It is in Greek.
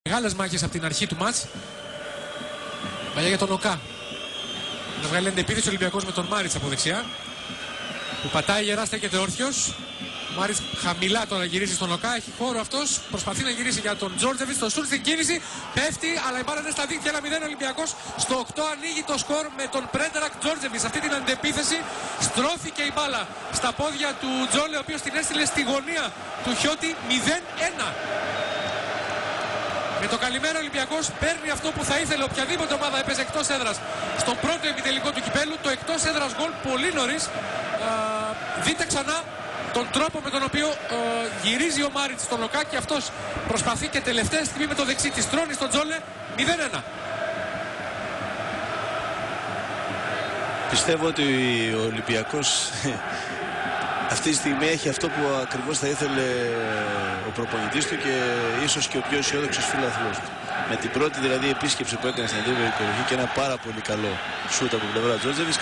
Μεγάλες μάχες από την αρχή του μάτς. Παλιά για τον Οκά. Να βγάλει την επίθεση ο Ολυμπιακός με τον Μάριτς από δεξιά. Που πατάει γερά, στέκεται όρθιος. Ο Μάριτς χαμηλά τώρα γυρίζει στον Οκά. Έχει χώρο αυτός. Προσπαθεί να γυρίσει για τον Τζόρτζεβιτς. Το σουτ στην κίνηση. Πέφτει, αλλά η μπάλα είναι στα δίκτυα. 1-0 Ολυμπιακός. Στο 8 ανοίγει το σκορ με τον Πρέντερακ Τζόρτζεβιτς. Αυτή την αντεπίθεση στρώθηκε η μπάλα στα πόδια του Τζόλε, ο οποίος την έστειλε στη γωνία του Χιώτη. 0-1. Με το καλημέρα Ολυμπιακός παίρνει αυτό που θα ήθελε οποιαδήποτε ομάδα έπαιζε εκτός έδρας στον πρώτο ημιτελικό του κυπέλου, το εκτός έδρας γκολ πολύ νωρίς. Δείτε ξανά τον τρόπο με τον οποίο γυρίζει ο Μάριτς στον Οκά και αυτός προσπαθεί και τελευταία στιγμή με το δεξί της τρώνει στον Τζόλε. 0-1. Πιστεύω ότι ο Ολυμπιακός αυτή τη στιγμή έχει αυτό που ακριβώς θα ήθελε ο προπονητής του και ίσως και ο πιο αισιόδοξος φίλαθλος του. Με την πρώτη δηλαδή επίσκεψη που έκανε στην αντίπαλη περιοχή και ένα πάρα πολύ καλό σούτ από την πλευρά Τζόρτζεβιτς